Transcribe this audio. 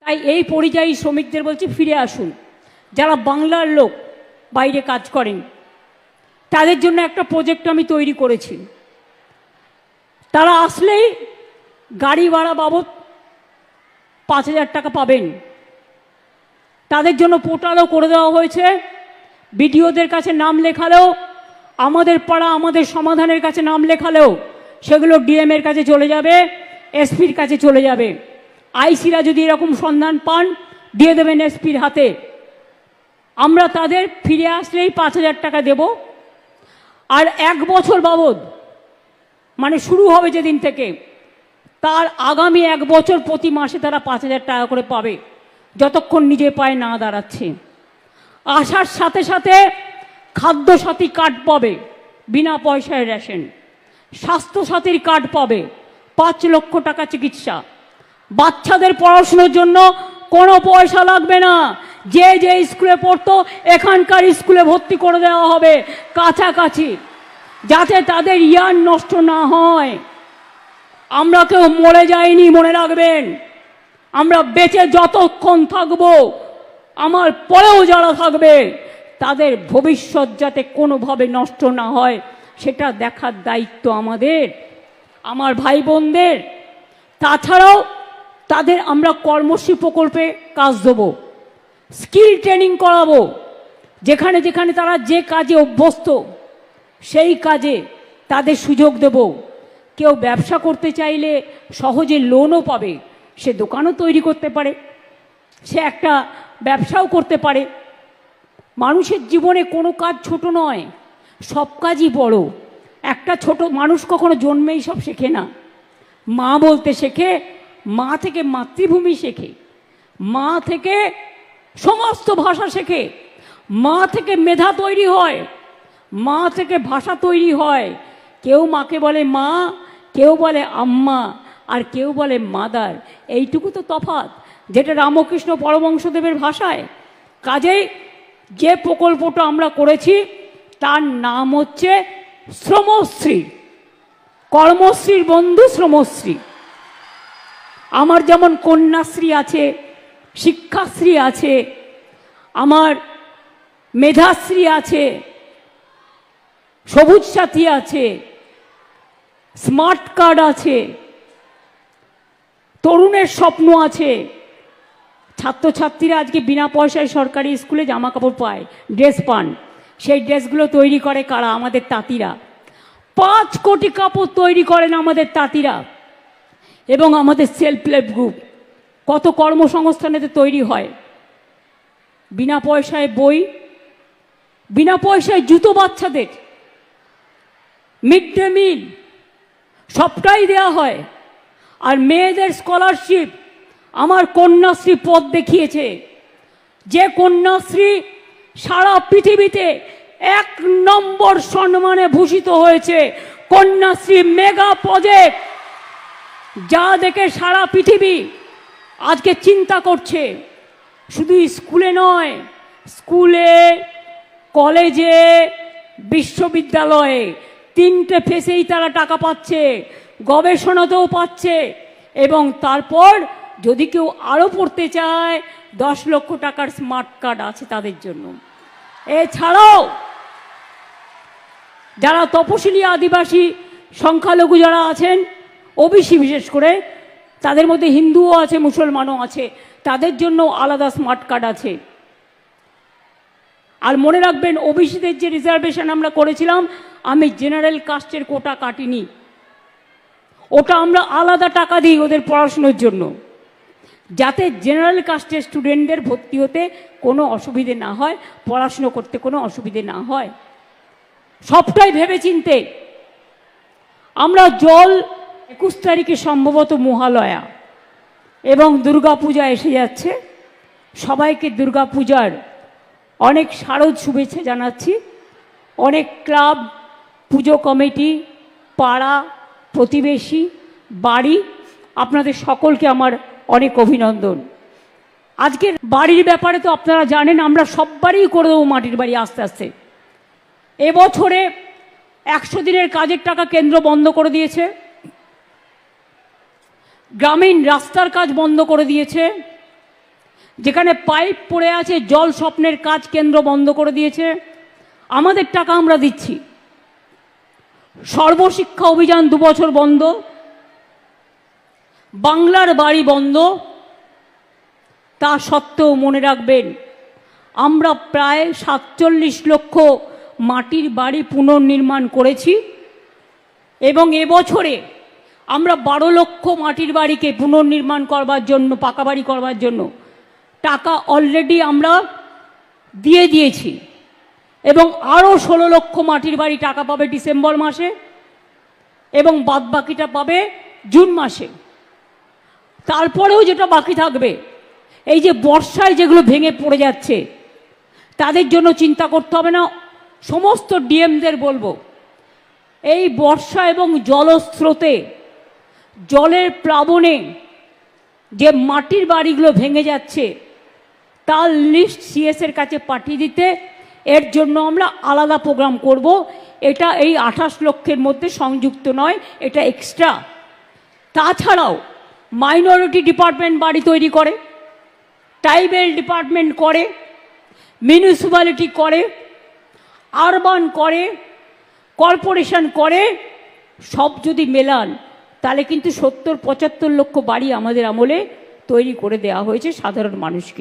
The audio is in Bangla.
তাই এই পরিযায়ী শ্রমিকদের বলছি ফিরে আসুন। যারা বাংলার লোক বাইরে কাজ করেন তাদের জন্য একটা প্রজেক্ট আমি তৈরি করেছি। তারা আসলেই গাড়ি ভাড়া বাবদ 5,000 টাকা পাবেন। তাদের জন্য পোর্টালও করে দেওয়া হয়েছে। বিডিওদের কাছে নাম লেখালেও, আমাদের পাড়া আমাদের সমাধানের কাছে নাম লেখালেও সেগুলো ডিএম এর কাছে চলে যাবে, এসপির কাছে চলে যাবে। আইসিরা যদি এরকম সন্ধান পান দিয়ে দেবেন এসপির হাতে। আমরা তাদের ফিরে আসলেই 5,000 টাকা দেব। আর 1 বছর বাবদ, মানে শুরু হবে যেদিন থেকে, তার আগামী 1 বছর প্রতি মাসে তারা 5,000 টাকা করে পাবে, যতক্ষণ নিজে পায়ে না দাঁড়াচ্ছে। আসার সাথে সাথে খাদ্যসাথী কার্ড পাবে, বিনা পয়সায় রেশন। স্বাস্থ্যসাথীর কার্ড পাবে, 5 লক্ষ টাকা চিকিৎসা। বাচ্চাদের পড়াশোনার জন্য কোনো পয়সা লাগবে না। যে যে স্কুলে পড়তো এখানকার স্কুলে ভর্তি করে দেওয়া হবে কাছাকাছি, যাতে তাদের ইয়ার নষ্ট না হয়। আমরা কেউ মরে যাইনি, মনে রাখবেন। আমরা বেঁচে যতক্ষণ থাকব, আমার পরেও যারা থাকবে তাদের ভবিষ্যৎ যাতে কোনোভাবে নষ্ট না হয় সেটা দেখার দায়িত্ব আমাদের, আমার ভাই বোনদের। তাছাড়াও তাদের আমরা কর্মশ্রী প্রকল্পে কাজ দেবো, স্কিল ট্রেনিং করাবো। যেখানে যেখানে তারা যে কাজে অভ্যস্ত সেই কাজে তাদের সুযোগ দেব। কেউ ব্যবসা করতে চাইলে সহজে লোনও পাবে, সে দোকানও তৈরি করতে পারে, সে একটা ব্যবসাও করতে পারে। মানুষের জীবনে কোনো কাজ ছোট নয়, সব কাজই বড়। একটা ছোট মানুষ কখনো জন্মেই সব শেখে না। মা বলতে শেখে, মা থেকে মাতৃভূমি শেখে, মা থেকে সমস্ত ভাষা শেখে, মা থেকে মেধা তৈরি হয়, মা থেকে ভাষা তৈরি হয়। কেউ মাকে বলে মা, কেউ বলে আম্মা, আর কেউ বলে মাদার। এইটুকু তো তফাৎ, যেটা রামকৃষ্ণ পরমহংসদেবের ভাষায়। কাজেই যে প্রকল্পটা আমরা করেছি তার নাম হচ্ছে শ্রমশ্রী, কর্মশ্রীর বন্ধু শ্রমশ্রী। আমার যেমন কন্যাশ্রী আছে, শিক্ষাশ্রী আছে, আমার মেধাশ্রী আছে, সবুজ সাথী আছে, স্মার্ট কার্ড আছে, তরুণের স্বপ্ন আছে। ছাত্রছাত্রীরা আজকে বিনা পয়সায় সরকারি স্কুলে জামা কাপড় পায়, ড্রেস পান। সেই ড্রেসগুলো তৈরি করে কারা? আমাদের তাঁতিরা। 5 কোটি কাপড় তৈরি করেন আমাদের তাঁতিরা। এবং আমাদের সেলফ হেল্প গ্রুপ, কত কর্মসংস্থানেতে তৈরি হয়। বিনা পয়সায় বই, বিনা পয়সায় জুতো বাচ্চাদের, মিড ডে মিল সবটাই দেওয়া হয়। আর মেয়েদের স্কলারশিপ আমার কন্যাশ্রী পথ দেখিয়েছে। যে কন্যাশ্রী সারা পৃথিবীতে 1 নম্বর সম্মানে ভূষিত হয়েছে, কন্যাশ্রী মেগা প্রজেক্ট, যা দেখে সারা পৃথিবী আজকে চিন্তা করছে। শুধু স্কুলে নয়, স্কুলে, কলেজে, বিশ্ববিদ্যালয়ে 3টে ফেসেই তারা টাকা পাচ্ছে, গবেষণাতেও পাচ্ছে। এবং তারপর যদি কেউ আরও পড়তে চায় 10 লক্ষ টাকার স্মার্ট কার্ড আছে তাদের জন্য। এছাড়াও যারা তপশিলি, আদিবাসী, সংখ্যালঘু যারা আছেন, ওবিসি বিশেষ করে, তাদের মধ্যে হিন্দুও আছে, মুসলমানও আছে, তাদের জন্য আলাদা স্মার্ট কার্ড আছে। আর মনে রাখবেন, ওবিসিদের যে রিজার্ভেশন আমরা করেছিলাম, আমি জেনারেল কাস্টের কোটা কাটিনি। ওটা আমরা আলাদা টাকা দিই ওদের পড়াশোনার জন্য, যাতে জেনারেল কাস্টের স্টুডেন্টদের ভর্তি হতে কোনো অসুবিধে না হয়, পড়াশুনো করতে কোনো অসুবিধে না হয়। সবটাই ভেবে চিনতে। আমরা জল 21 তারিখে সম্ভবত মহালয়া এবং দুর্গাপূজা এসে যাচ্ছে। সবাইকে দুর্গাপূজার অনেক শারদ শুভেচ্ছা জানাচ্ছি। অনেক ক্লাব, পুজো কমিটি, পাড়া, প্রতিবেশী, বাড়ি, আপনাদের সকলকে আমার অনেক অভিনন্দন। আজকের বাড়ির ব্যাপারে তো আপনারা জানেন, আমরা সববারই করে দেবো মাটির বাড়ি আস্তে আস্তে। এবছরে 100 দিনের কাজের টাকা কেন্দ্র বন্ধ করে দিয়েছে, গ্রামীণ রাস্তার কাজ বন্ধ করে দিয়েছে, যেখানে পাইপ পড়ে আছে, জল স্বপ্নের কাজ কেন্দ্র বন্ধ করে দিয়েছে, আমাদের টাকা আমরা দিচ্ছি। সর্বশিক্ষা অভিযান 2 বছর বন্ধ, বাংলার বাড়ি বন্ধ। তা সত্ত্বেও মনে রাখবেন, আমরা প্রায় 47 লক্ষ মাটির বাড়ি পুনর্নির্মাণ করেছি এবং এবছরে আমরা 12 লক্ষ মাটির বাড়িকে পুনর্নির্মাণ করবার জন্য, পাকা বাড়ি করবার জন্য টাকা অলরেডি আমরা দিয়ে দিয়েছি এবং আরও 16 লক্ষ মাটির বাড়ি টাকা পাবে ডিসেম্বর মাসে এবং বাদবাকিটা পাবে জুন মাসে। তারপরেও যেটা বাকি থাকবে, এই যে বর্ষায় যেগুলো ভেঙে পড়ে যাচ্ছে, তাদের জন্য চিন্তা করতে হবে না। সমস্ত ডিএমদের বলবো, এই বর্ষা এবং জলস্রোতে, জলের প্লাবনে যে মাটির বাড়িগুলো ভেঙে যাচ্ছে তার লিস্ট সিএসের কাছে পাঠিয়ে দিতে। এর জন্য আমরা আলাদা প্রোগ্রাম করব। এটা এই 28 লক্ষের মধ্যে সংযুক্ত নয়, এটা এক্সট্রা। তাছাড়াও মাইনরিটি ডিপার্টমেন্ট বাড়ি তৈরি করে, ট্রাইবেল ডিপার্টমেন্ট করে, মিউনিসিপ্যালিটি করে, আরবান করে, কর্পোরেশন করে। সব যদি মেলান তাহলে কিন্তু 70-75 লক্ষ বাড়ি আমাদের আমলে তৈরি করে দেওয়া হয়েছে সাধারণ মানুষকে।